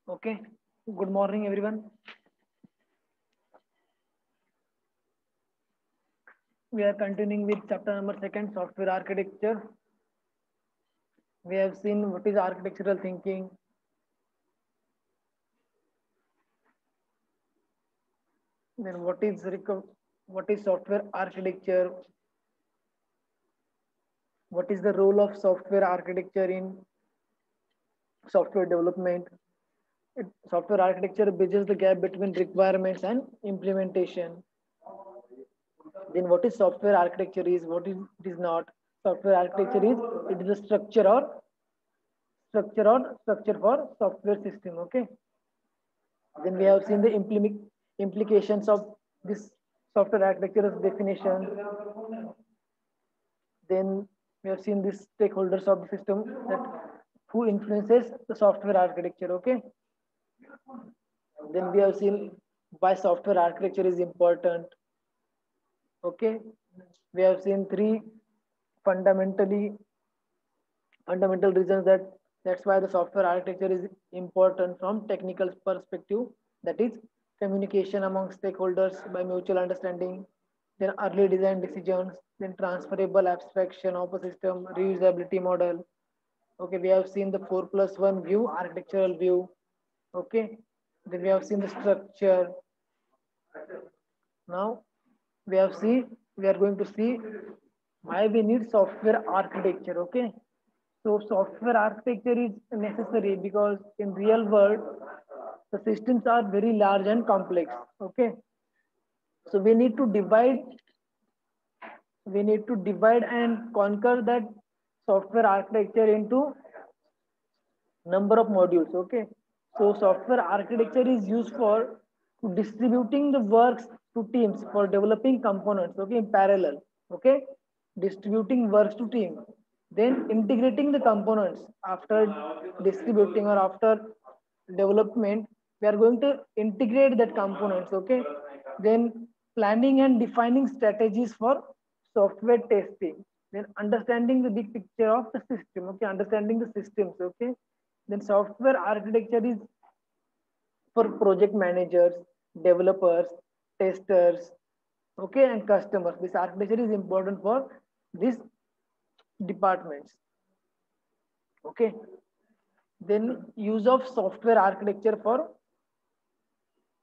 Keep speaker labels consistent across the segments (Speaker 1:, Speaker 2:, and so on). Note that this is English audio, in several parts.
Speaker 1: Okay. Good morning, everyone. We are continuing with chapter number second, software architecture. We have seen what is architectural thinking, then what is software architecture, what is the role of software architecture in software development. Software architecture bridges the gap between requirements and implementation. Then what is software architecture is, what is it is not. Software architecture is it is a structure for software system. Okay. Then we have seen the implications of this software architecture definition. Then we have seen the stakeholders of the system that who influences the software architecture. Okay. Then we have seen why software architecture is important. Okay. We have seen three fundamentally fundamental reasons that's why the software architecture is important from technical perspective, that is communication among stakeholders by mutual understanding, then early design decisions, then transferable abstraction of a system, reusability model. Okay, we have seen the 4+1 view, architectural view. Okay, then we have seen the structure. Now we are going to see why we need software architecture. Okay, so software architecture is necessary because in real world the systems are very large and complex. Okay, so we need to divide and conquer that software architecture into number of modules. Okay, so software architecture is used for distributing the works to teams for developing components. Okay, in parallel. Okay, distributing works to team, then integrating the components after distributing or after development. We are going to integrate that components. Okay, then planning and defining strategies for software testing, then understanding the big picture of the system. Okay, understanding the systems. Okay, then software architecture is for project managers, developers, testers, okay, and customers. This architecture is important for these departments. Okay, then use of software architecture for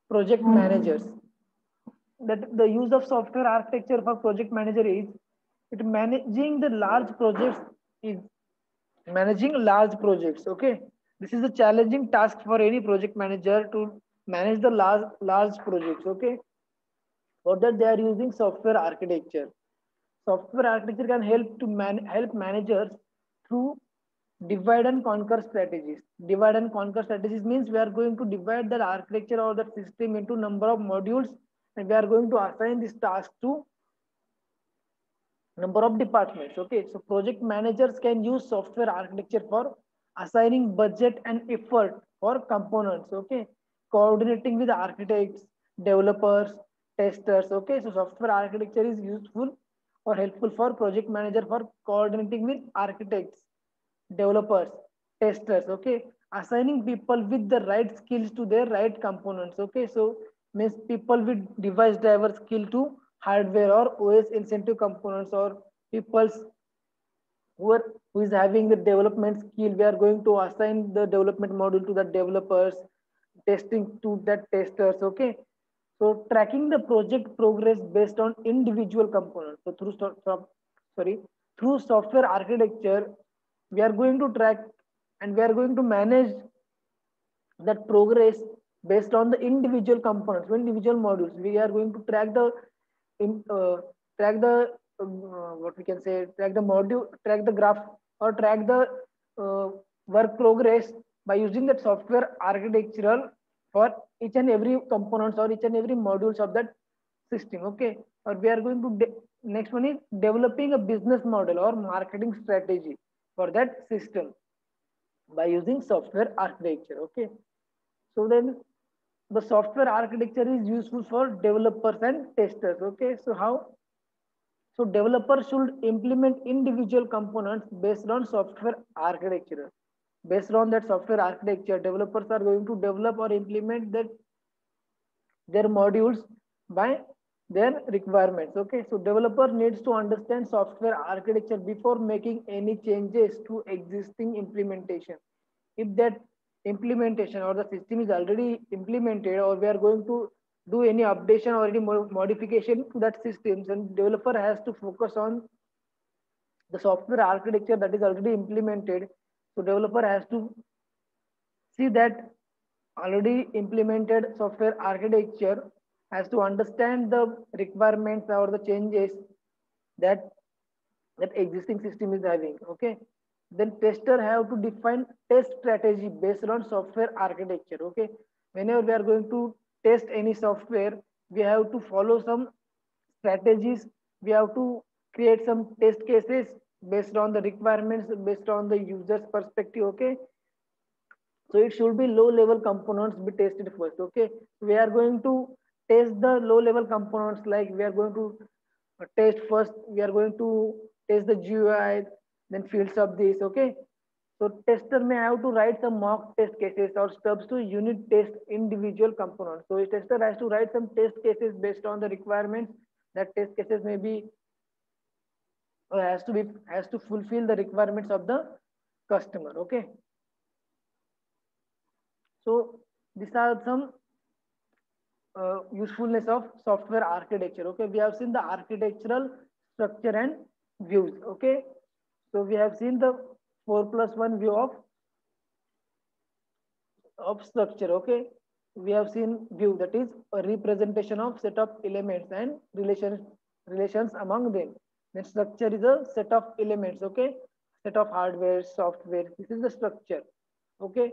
Speaker 1: project managers. That the use of software architecture for project manager is it managing the large projects is managing large projects. Okay, this is a challenging task for any project manager to manage the large projects. Okay, for that they are using software architecture. Software architecture can help to help managers through divide and conquer strategies. Divide and conquer strategies means we are going to divide that architecture or that system into number of modules, and we are going to assign this task to number of departments. Okay, so project managers can use software architecture for assigning budget and effort for components. Okay, coordinating with architects, developers, testers. Okay, so software architecture is useful or helpful for project manager for coordinating with architects, developers, testers. Okay, assigning people with the right skills to their right components. Okay, so means people with device driver skill to hardware or OS incentive components, or people who is having the development skill. We are going to assign the development module to the developers, testing to that testers. Okay, so tracking the project progress based on individual components. So through software architecture we are going to track and we are going to manage that progress based on the individual components, individual modules. We are going to track the in track the what we can say track the module, track the graph, or track the uh, work progress by using that software architectural for each and every components or each and every modules of that system. Okay, or we are going to next one is developing a business model or marketing strategy for that system by using software architecture. Okay, so then the software architecture is useful for developers and testers. Okay, so how? So developers should implement individual components based on software architecture. Based on that software architecture, developers are going to develop or implement that their modules by their requirements. Okay, so developer needs to understand software architecture before making any changes to existing implementation. If that implementation or the system is already implemented, or we are going to do any updation or any modification to that system, then developer has to focus on the software architecture that is already implemented. So developer has to see that already implemented software architecture, has to understand the requirements or the changes that that existing system is having. Okay, then tester have to define test strategy based on software architecture. Okay, whenever we are going to test any software, we have to follow some strategies. We have to create some test cases based on the requirements, based on the user's perspective. Okay, so it should be low level components be tested first. Okay, we are going to test the low level components, like we are going to test first, we are going to test the GUI, then fields of this. Okay, so tester may have to write some mock test cases or stubs to unit test individual components. So a tester has to write some test cases based on the requirements. That test cases may be has to fulfill the requirements of the customer. Okay, so these are some usefulness of software architecture. Okay, we have seen the architectural structure and views. Okay, so we have seen the 4+1 view of structure. Okay, we have seen view, that is a representation of set of elements and relations among them. Then structure is a set of elements. Okay, set of hardware, software, this is the structure. Okay,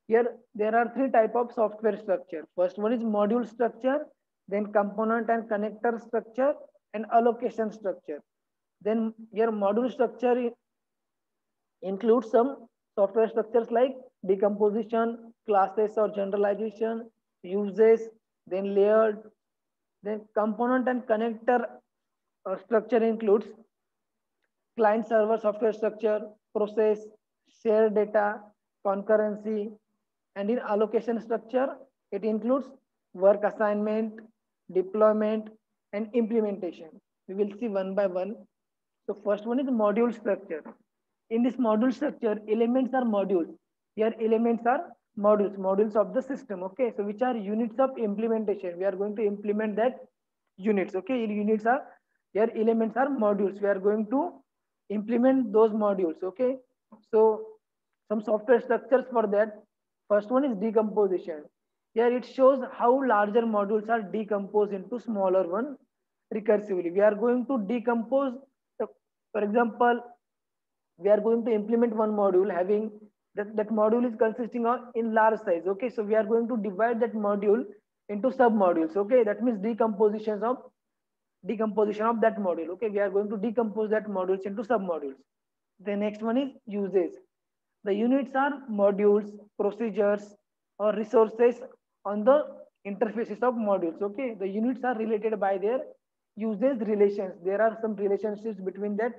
Speaker 1: here there are three type of software structure. First one is module structure, then component and connector structure, and allocation structure. Then here module structure includes some software structures like decomposition, classes or generalization, uses, then layered. Then component and connector structure includes client server software structure, process, share data, concurrency. And in allocation structure, it includes work assignment, deployment, and implementation. We will see one by one. So first one is module structure. In this module structure, elements are modules. Here elements are modules of the system. Okay, so which are units of implementation. We are going to implement that units. Okay, units are here, elements are modules. We are going to implement those modules. Okay, so some software structures for that. First one is decomposition. Here it shows how larger modules are decomposed into smaller one recursively. We are going to decompose, for example, we are going to implement one module having that module is consisting of in large size. Okay, so we are going to divide that module into sub modules. Okay, that means decomposition of that module. Okay, we are going to decompose that modules into sub modules. The next one is uses. The units are modules, procedures, or resources on the interfaces of modules. Okay, the units are related by their uses relations. There are some relationships between that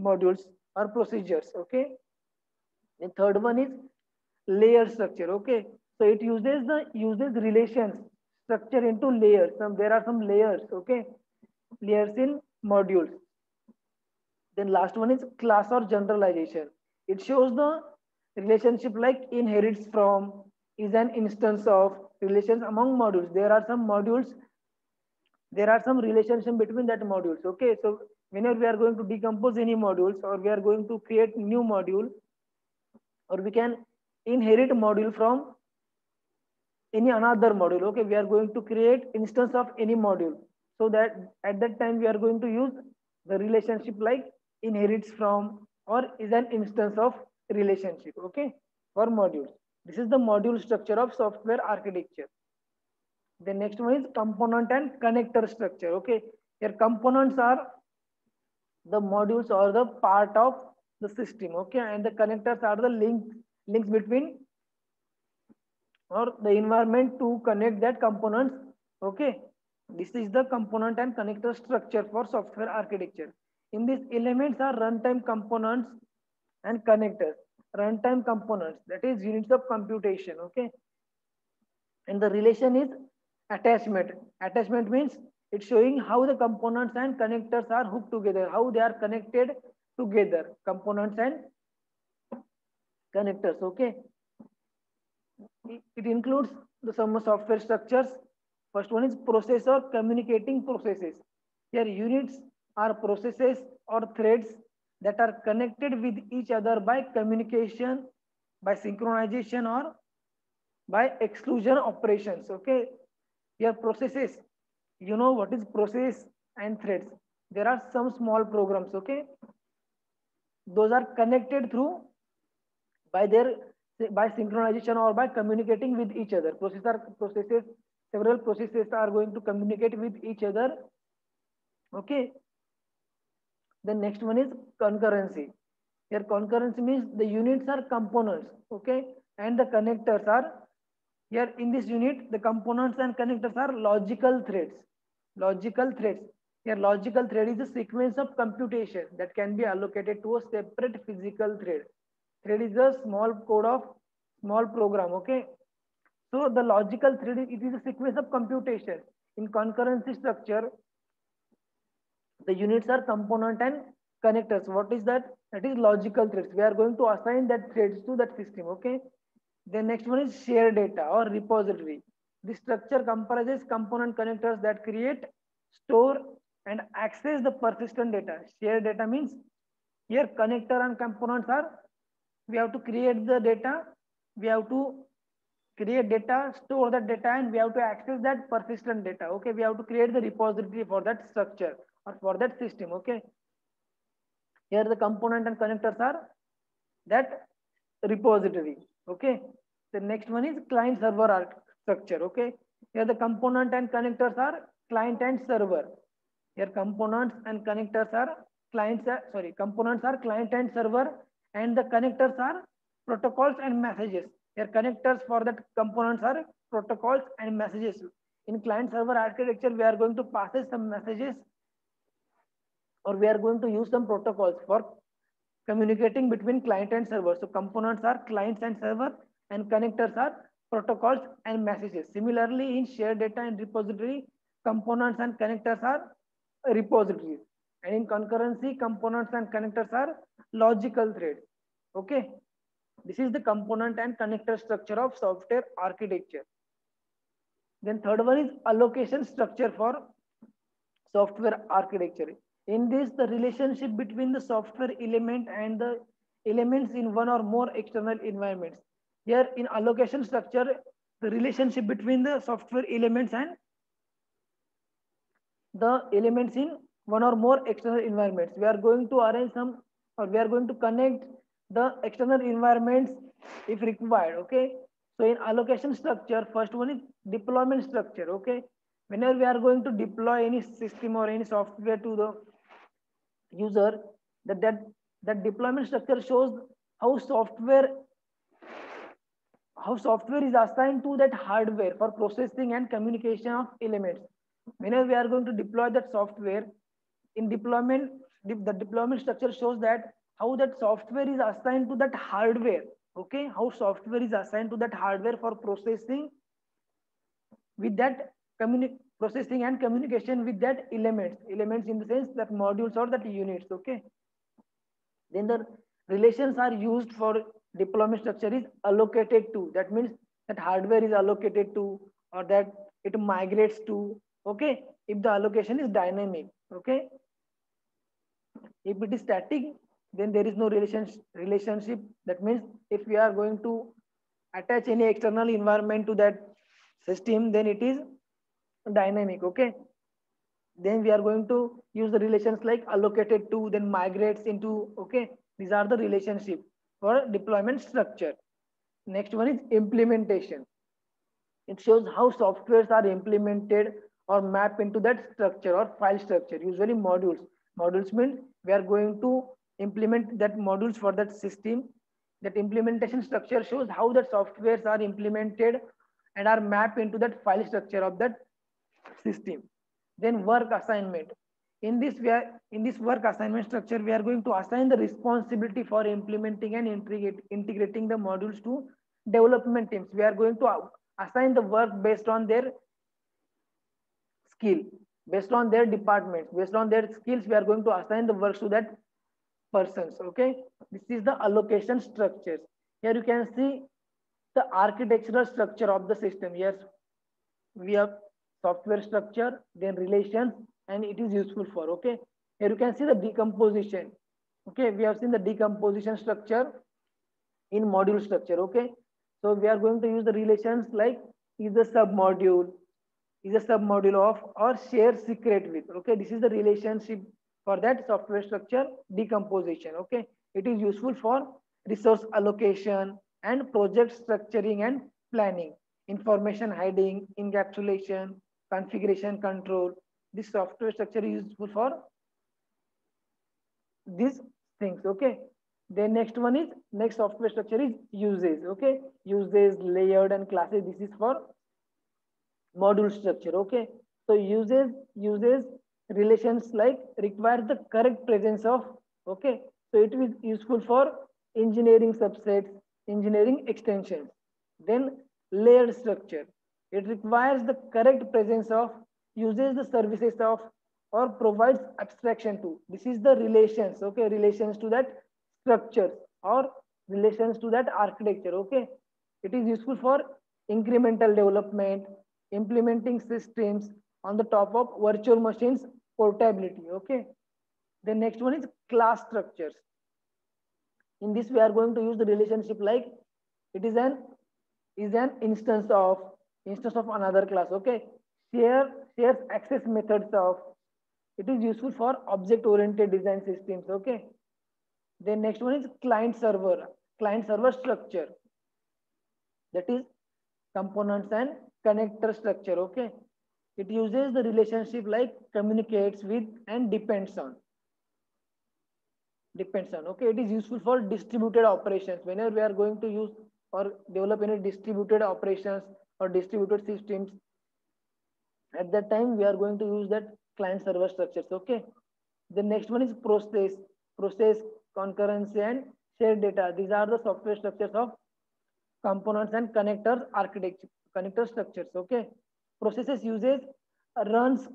Speaker 1: modules or procedures. Okay, the third one is layer structure. Okay, so it uses relations structure into layers. There are some layers. Okay, layers in modules. Then last one is class or generalization. It shows the relationship like inherits from, is an instance of, relations among modules. There are some modules, there are some relationship between that modules. Okay, so whenever we are going to decompose any modules, or we are going to create new module, or we can inherit module from any another module. Okay, we are going to create instance of any module, so that at that time we are going to use the relationship like inherits from or is an instance of relationship. Okay, for modules. This is the module structure of software architecture. The next one is component and connector structure. Okay, here components are the modules or the part of the system. Okay, and the connectors are the links between or the environment to connect that components. Okay, this is the component and connector structure for software architecture. In these elements are runtime components and connectors. Runtime components, that is units of computation, okay. And the relation is attachment. Attachment means it's showing how the components and connectors are hooked together, how they are connected together, components and connectors, okay. It includes the some software structures. First one is processor communicating processes. Here units are processes or threads that are connected with each other by communication, by synchronization, or by exclusion operations, okay. Here processes, you know what is process and threads. There are some small programs, okay. Those are connected through by their by synchronization or by communicating with each other. Processes, several processes are going to communicate with each other, okay. The next one is concurrency. Here concurrency means the units are components, okay, and the connectors are, here in this unit the components and connectors are logical threads. Logical threads. Here logical thread is a sequence of computation that can be allocated to a separate physical thread. Thread is a small code of small program, okay. So the logical thread, it is a sequence of computation. In concurrency structure, the units are component and connectors. What is that? That is logical threads. We are going to assign that threads to that system, okay. The next one is share data or repository. This structure comprises component connectors that create, store, and access the persistent data. Share data means here connector and components are, we have to create the data, we have to create data, store that data, and we have to access that persistent data, okay. We have to create the repository for that structure or for that system, okay. Here the component and connectors are that repository, okay. The next one is client server structure, okay. Here the component and connectors are client and server. Here components and connectors are components are client and server, and the connectors are protocols and messages. Here connectors for that components are protocols and messages. In client server architecture, we are going to pass some messages, or we are going to use some protocols for communicating between client and server. So components are clients and server, and connectors are protocols and messages. Similarly, in shared data and repository, components and connectors are repositories. And in concurrency, components and connectors are logical threads. Okay. This is the component and connector structure of software architecture. Then third one is allocation structure for software architecture. In this, the relationship between the software element and the elements in one or more external environments. Here in allocation structure, the relationship between the software elements and the elements in one or more external environments. We are going to arrange some, or we are going to connect the external environments if required, okay. So in allocation structure, first one is deployment structure, okay. Whenever we are going to deploy any system or any software to the user, that deployment structure shows how software is assigned to that hardware for processing and communication of elements. Whenever we are going to deploy that software, in deployment, the deployment structure shows that how that software is assigned to that hardware, okay. How software is assigned to that hardware for processing with that processing and communication with that elements in the sense that modules or that units, okay. Then the relations are used for deployment structure is allocated to, that means that hardware is allocated to, or that it migrates to, okay. If the allocation is dynamic, okay. If it is static, then there is no relationship. That means if we are going to attach any external environment to that system, then it is dynamic, okay. Then we are going to use the relations like allocated to, then migrates into, okay. These are the relationship for deployment structure. Next one is implementation. It shows how softwares are implemented or map into that structure or file structure, usually modules. Modules means we are going to implement that modules for that system. That implementation structure shows how the softwares are implemented and are mapped into that file structure of that system. Then work assignment. In this work assignment structure, we are going to assign the responsibility for implementing and integrating the modules to development teams. We are going to assign the work based on their skill, based on their departments, based on their skills. We are going to assign the work to that persons. Okay, this is the allocation structures. Here you can see the architectural structure of the system. Yes, we have software structure, then relations, and it is useful for. Okay, here you can see the decomposition. Okay, we have seen the decomposition structure in module structure. Okay, so we are going to use the relations like is a submodule, is a submodule of or share secret with. Okay, this is the relationship for that software structure decomposition. Okay, it is useful for resource allocation and project structuring and planning, information hiding, encapsulation, configuration control. This software structure is useful for these things. Okay, then next one is next software structure is uses. Okay, uses, layered and classes. This is for module structure. Okay, so uses relations like require the correct presence of. Okay, so it is useful for engineering subsets, engineering extensions. Then layered structure, it requires the correct presence of, uses the services of or provides abstraction to. This is the relations. Okay, relations to that structure or relations to that architecture. Okay, it is useful for incremental development, implementing systems on the top of virtual machines, portability. Okay, the next one is class structures. In this we are going to use the relationship like it is an instance of another class. Okay, shares access methods of. It is useful for object oriented design systems. Okay, then next one is client server structure, that is components and connector structure. Okay, it uses the relationship like communicates with and depends on. Okay, it is useful for distributed operations. Whenever we are going to use or develop any distributed operations or distributed systems, at that time we are going to use that client server structures. Okay, the next one is process, concurrency and shared data. These are the software structures of components and connectors architecture, connector structures. Okay, processes uses runs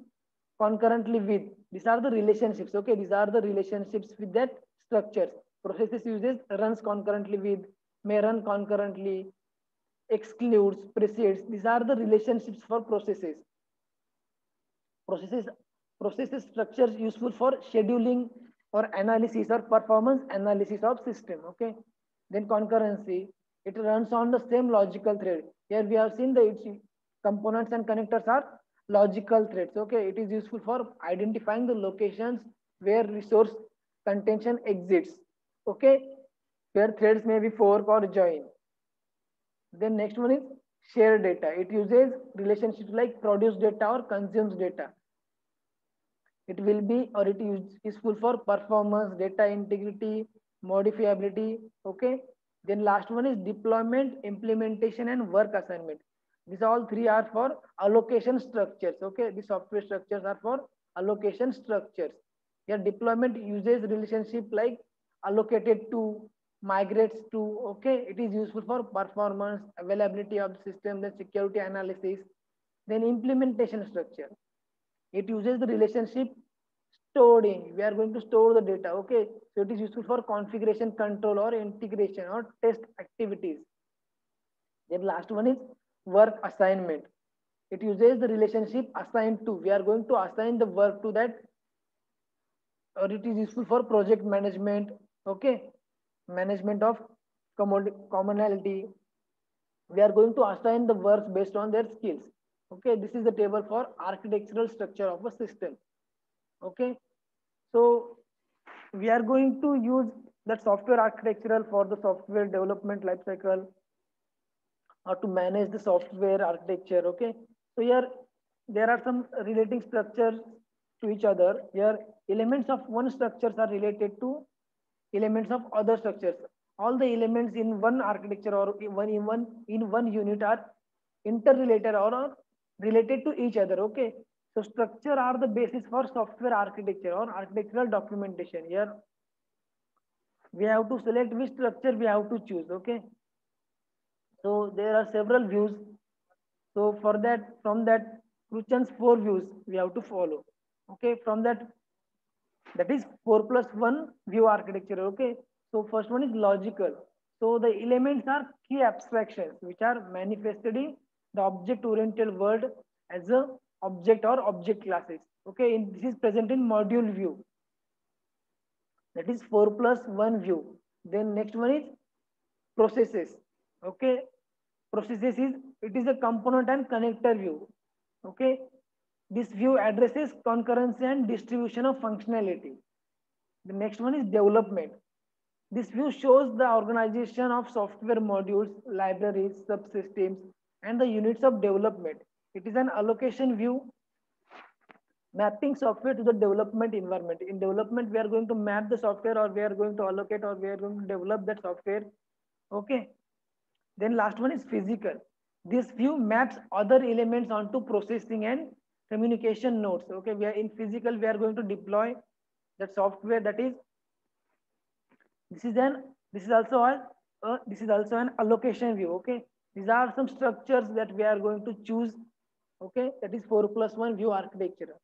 Speaker 1: concurrently with. These are the relationships. Okay, these are the relationships with that structures. Processes uses runs concurrently with, may run concurrently, excludes, precedes. These are the relationships for processes. Processes structures useful for scheduling or analysis or performance analysis of system. Okay, then concurrency, it runs on the same logical thread. Here we have seen the its components and connectors are logical threads. Okay, it is useful for identifying the locations where resource contention exists. Okay, where threads may be fork or join. Then next one is shared data. It uses relationships like produce data or consumes data. It will be or it is useful for performance, data integrity, modifiability. Okay, then last one is deployment, implementation and work assignment. These all three are for allocation structures. Okay, the software structures are for allocation structures. Here deployment uses relationship like allocated to, migrates to. Okay, it is useful for performance, availability of the system, then security analysis. Then implementation structure, it uses the relationship stored in. We are going to store the data. Okay, so it is useful for configuration control or integration or test activities. Then last one is work assignment. It uses the relationship assigned to. We are going to assign the work to that, or it is useful for project management. Okay, management of commonality. We are going to assign the works based on their skills. Okay, this is the table for architectural structure of a system. Okay, so we are going to use that software architectural for the software development lifecycle or to manage the software architecture. Okay, so here there are some relating structures to each other. Here elements of one structures are related to elements of other structures. All the elements in one architecture or in one unit are interrelated or are related to each other. Okay, So structure are the basis for software architecture or architectural documentation. Here we have to select which structure we have to choose. Okay. So there are several views. So for that, from that Kruchan's four views we have to follow. Okay. From that is 4 plus 1 view architecture. Okay. So first one is logical. So the elements are key abstractions which are manifested in the object oriented world as a object or object classes. Okay. This is present in module view. That is 4 plus 1 view. Then next one is processes. Okay. Processes is, it is a component and connector view. Okay. This view addresses concurrency and distribution of functionality. The next one is development. This view shows the organization of software modules, libraries, subsystems, and the units of development. It is an allocation view mapping software to the development environment. In development, we are going to map the software, or we are going to allocate, or we are going to develop that software. Okay. Then last one is physical. This view maps other elements onto processing and communication nodes. Okay. We are in physical, we are going to deploy that software. That is, this is an this is also this is also an allocation view. Okay. These are some structures that we are going to choose. Okay. That is 4 plus 1 view architecture.